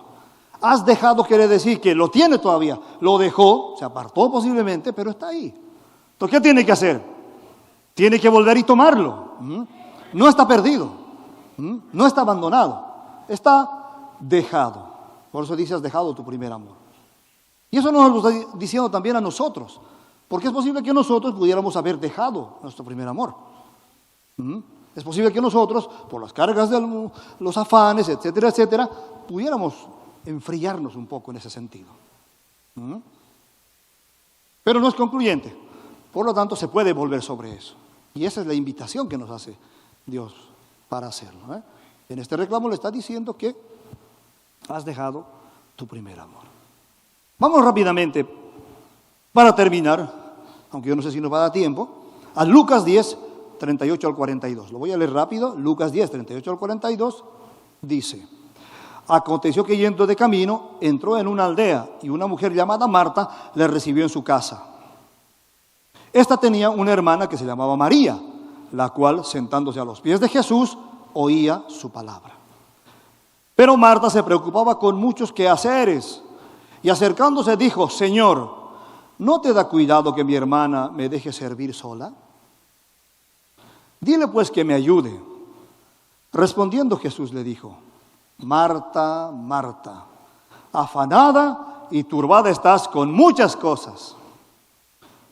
Has dejado quiere decir que lo tiene todavía, lo dejó, se apartó posiblemente, pero está ahí. Entonces, ¿qué tiene que hacer? Tiene que volver y tomarlo. No está perdido, no está abandonado, está dejado. Por eso dice has dejado tu primer amor. Y eso nos lo está diciendo también a nosotros, porque es posible que nosotros pudiéramos haber dejado nuestro primer amor. Es posible que nosotros, por las cargas de los afanes, etcétera, etcétera, pudiéramos enfriarnos un poco en ese sentido. Pero no es concluyente. Por lo tanto, se puede volver sobre eso. Y esa es la invitación que nos hace Dios para hacerlo. En este reclamo le está diciendo que has dejado tu primer amor. Vamos rápidamente, para terminar, aunque yo no sé si nos va a dar tiempo, a Lucas 10, 38 al 42. Lo voy a leer rápido. Lucas 10, 38 al 42. dice: aconteció que yendo de camino, entró en una aldea y una mujer llamada Marta le recibió en su casa. Esta tenía una hermana que se llamaba María, la cual, sentándose a los pies de Jesús, oía su palabra. Pero Marta se preocupaba con muchos quehaceres y acercándose dijo: Señor, ¿no te da cuidado que mi hermana me deje servir sola? Dile pues que me ayude. Respondiendo Jesús le dijo: Marta, Marta, afanada y turbada estás con muchas cosas,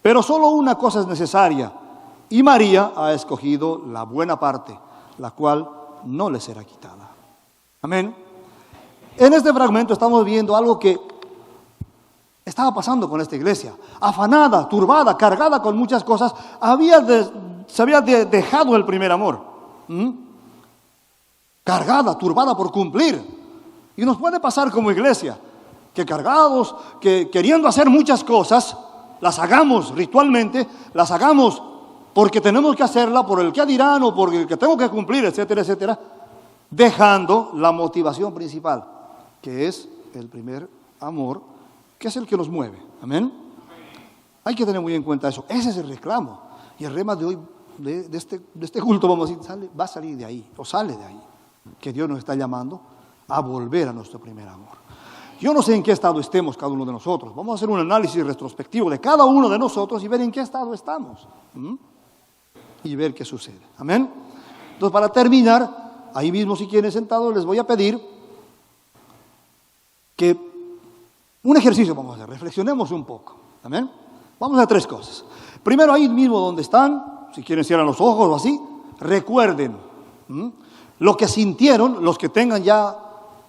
pero solo una cosa es necesaria, y María ha escogido la buena parte, la cual no le será quitada. Amén. En este fragmento estamos viendo algo que estaba pasando con esta iglesia. Afanada, turbada, cargada con muchas cosas, se había dejado el primer amor. Cargada, turbada por cumplir. Y nos puede pasar como iglesia, que cargados, que queriendo hacer muchas cosas, las hagamos ritualmente, las hagamos porque tenemos que hacerla, por el que dirán o por el que tengo que cumplir, etcétera, etcétera, dejando la motivación principal, que es el primer amor, que es el que nos mueve. Amén. Hay que tener muy en cuenta eso. Ese es el reclamo. Y el rema de hoy, de este culto, vamos a decir, va a salir de ahí, o sale de ahí, que Dios nos está llamando a volver a nuestro primer amor. Yo no sé en qué estado estemos cada uno de nosotros. Vamos a hacer un análisis retrospectivo de cada uno de nosotros y ver en qué estado estamos. Y ver qué sucede. Amén. Entonces, para terminar, ahí mismo, si quieren sentados, les voy a pedir que un ejercicio vamos a hacer, reflexionemos un poco. Amén. Vamos a hacer 3 cosas. Primero, ahí mismo donde están, si quieren cierran los ojos o así, recuerden lo que sintieron los que tengan ya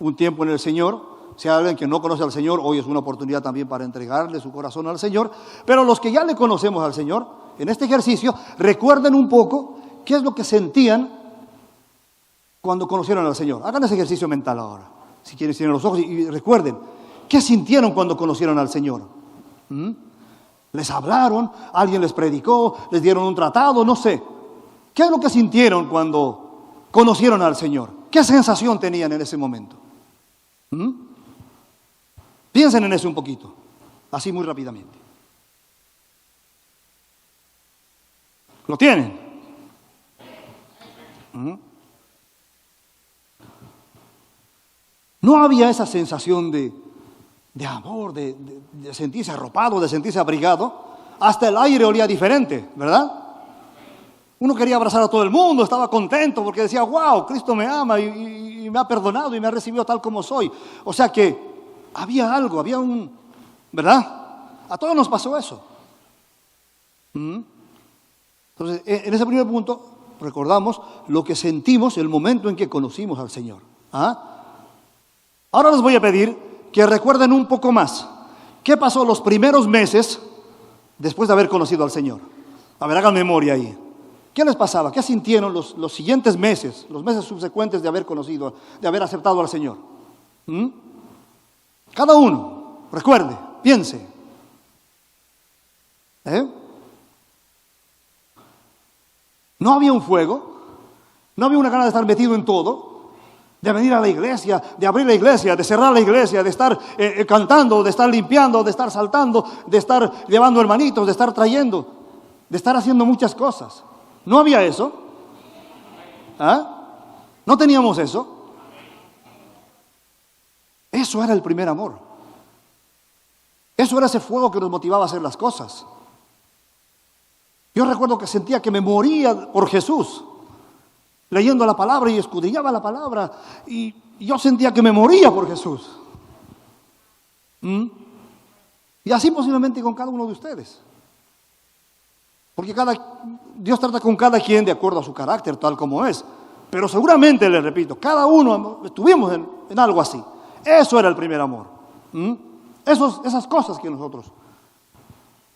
un tiempo en el Señor. Si hay alguien que no conoce al Señor, hoy es una oportunidad también para entregarle su corazón al Señor. Pero los que ya le conocemos al Señor, en este ejercicio, recuerden un poco qué es lo que sentían cuando conocieron al Señor. Hagan ese ejercicio mental ahora. Si quieren cierren los ojos y recuerden, ¿qué sintieron cuando conocieron al Señor? ¿Les hablaron? ¿Alguien les predicó? ¿Les dieron un tratado? No sé. ¿Qué es lo que sintieron cuando conocieron al Señor? ¿Qué sensación tenían en ese momento? Piensen en eso un poquito, así muy rápidamente. ¿Lo tienen? No había esa sensación de amor, de sentirse arropado, de sentirse abrigado. Hasta el aire olía diferente, ¿verdad? Uno quería abrazar a todo el mundo, estaba contento porque decía: wow, Cristo me ama y me ha perdonado y me ha recibido tal como soy. O sea que había algo, ¿verdad? A todos nos pasó eso. Entonces, en ese primer punto, recordamos lo que sentimos el momento en que conocimos al Señor. Ahora les voy a pedir que recuerden un poco más. ¿Qué pasó los primeros meses después de haber conocido al Señor? A ver, hagan memoria ahí. ¿Qué les pasaba? ¿Qué sintieron los siguientes meses, los meses subsecuentes de haber conocido, de haber aceptado al Señor? Cada uno, recuerde, piense. No había un fuego, no había una gana de estar metido en todo, de venir a la iglesia, de abrir la iglesia, de cerrar la iglesia, de estar cantando, de estar limpiando, de estar saltando, de estar llevando hermanitos, de estar trayendo, de estar haciendo muchas cosas. ¿No había eso? ¿No teníamos eso? Eso era el primer amor. Eso era ese fuego que nos motivaba a hacer las cosas. Yo recuerdo que sentía que me moría por Jesús, leyendo la palabra y escudriñaba la palabra, y yo sentía que me moría por Jesús. Y así posiblemente con cada uno de ustedes. Porque Dios trata con cada quien de acuerdo a su carácter, tal como es. Pero seguramente, les repito, cada uno estuvimos en algo así. Eso era el primer amor. Esas cosas que nosotros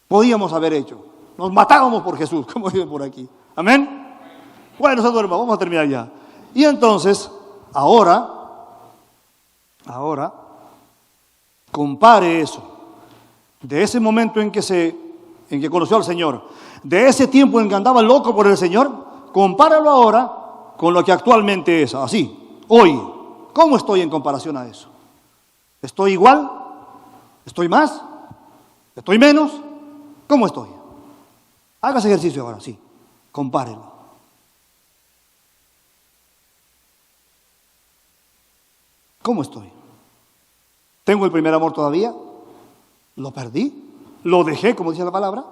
podíamos haber hecho. Nos matábamos por Jesús, como dicen por aquí. Amén. Bueno, se duerma, vamos a terminar ya. Y entonces, ahora, compare eso. De ese momento en que conoció al Señor, de ese tiempo en que andaba loco por el Señor, compáralo ahora con lo que actualmente es. Así, hoy, ¿Cómo estoy en comparación a eso? ¿Estoy igual? ¿Estoy más? ¿Estoy menos? ¿Cómo estoy? Haga ese ejercicio ahora, sí. Compárelo. ¿Cómo estoy? ¿Tengo el primer amor todavía? ¿Lo perdí? ¿Lo dejé, como dice la palabra?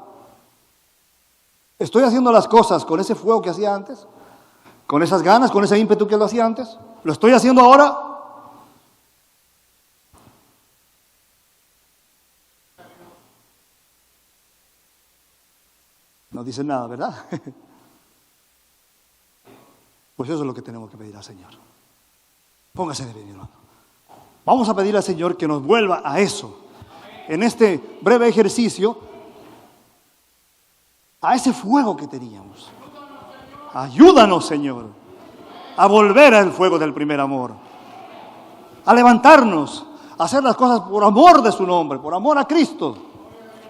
¿Estoy haciendo las cosas con ese fuego que hacía antes? ¿Con esas ganas, con ese ímpetu que lo hacía antes? ¿Lo estoy haciendo ahora? No dicen nada, ¿verdad? Pues eso es lo que tenemos que pedir al Señor. Póngase de pie, mi hermano. Vamos a pedir al Señor que nos vuelva a eso. En este breve ejercicio, a ese fuego que teníamos. Ayúdanos, Señor, a volver al fuego del primer amor. A levantarnos, a hacer las cosas por amor de su nombre, por amor a Cristo.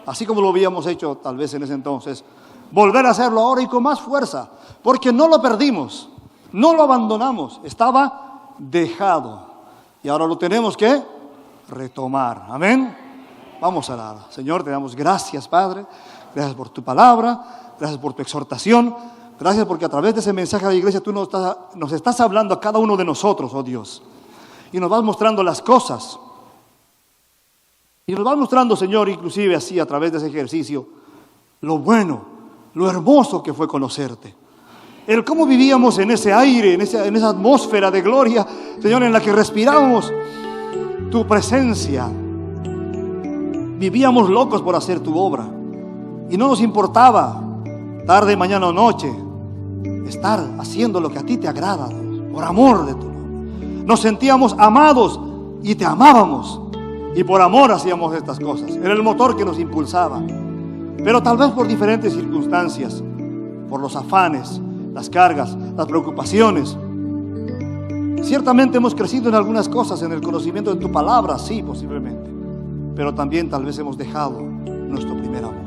Así como lo habíamos hecho tal vez en ese entonces. Volver a hacerlo ahora y con más fuerza. Porque no lo perdimos, no lo abandonamos. Estaba dejado. Y ahora lo tenemos que retomar. Amén. Vamos a orar. Señor, te damos gracias, Padre. Gracias por tu palabra. Gracias por tu exhortación. Gracias porque a través de ese mensaje de la iglesia tú nos estás hablando a cada uno de nosotros, oh Dios. Y nos vas mostrando las cosas. Y nos vas mostrando, Señor, inclusive así a través de ese ejercicio, lo bueno, lo hermoso que fue conocerte. El cómo vivíamos en ese aire, en esa atmósfera de gloria, Señor, en la que respirábamos tu presencia. Vivíamos locos por hacer tu obra. Y no nos importaba, tarde, mañana o noche, estar haciendo lo que a ti te agrada, Dios, por amor de tu nombre. Nos sentíamos amados y te amábamos. Y por amor hacíamos estas cosas. Era el motor que nos impulsaba. Pero tal vez por diferentes circunstancias, por los afanes, las cargas, las preocupaciones. Ciertamente hemos crecido en algunas cosas, en el conocimiento de tu palabra, sí, posiblemente. Pero también tal vez hemos dejado nuestro primer amor.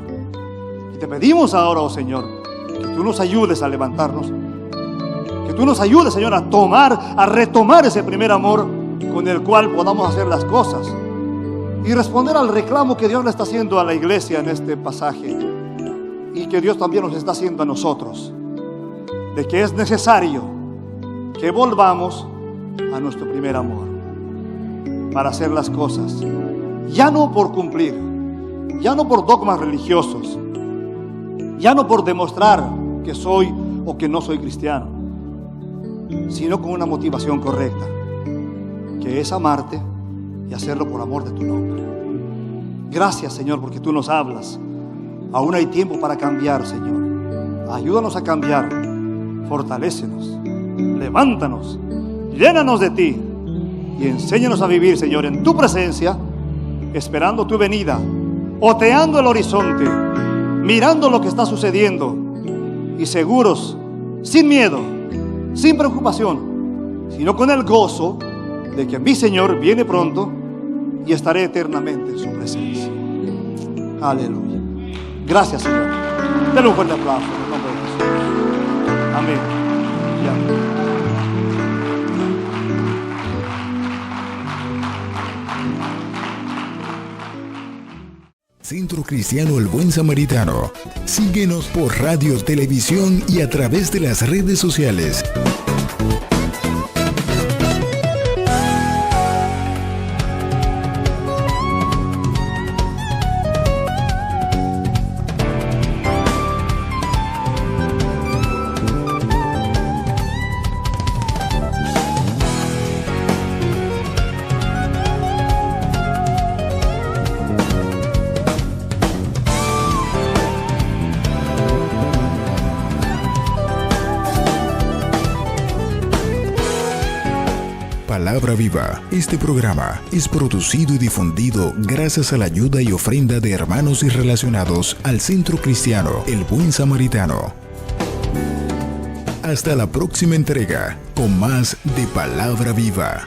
Y te pedimos ahora, oh Señor, que tú nos ayudes a levantarnos. Que tú nos ayudes, Señor, a retomar ese primer amor con el cual podamos hacer las cosas. Y responder al reclamo que Dios le está haciendo a la iglesia en este pasaje. Y que Dios también nos está haciendo a nosotros. De que es necesario que volvamos a nuestro primer amor. Para hacer las cosas. Ya no por cumplir. Ya no por dogmas religiosos. Ya no por demostrar que soy o que no soy cristiano. Sino con una motivación correcta. Que es amarte y hacerlo por amor de tu nombre. Gracias, Señor, porque tú nos hablas. Aún hay tiempo para cambiar, Señor. Ayúdanos a cambiar. Fortalécenos. Levántanos. Llénanos de ti. Y enséñanos a vivir, Señor, en tu presencia, esperando tu venida, oteando el horizonte, mirando lo que está sucediendo y seguros, sin miedo, sin preocupación, sino con el gozo de que mi Señor viene pronto y estaré eternamente en su presencia. Aleluya. Gracias, Señor. Denle un fuerte aplauso en el nombre de Jesús. Amén. Y amén. Centro Cristiano El Buen Samaritano. Síguenos por radio, televisión y a través de las redes sociales. Palabra Viva. Este programa es producido y difundido gracias a la ayuda y ofrenda de hermanos y relacionados al Centro Cristiano El Buen Samaritano. Hasta la próxima entrega con más de Palabra Viva.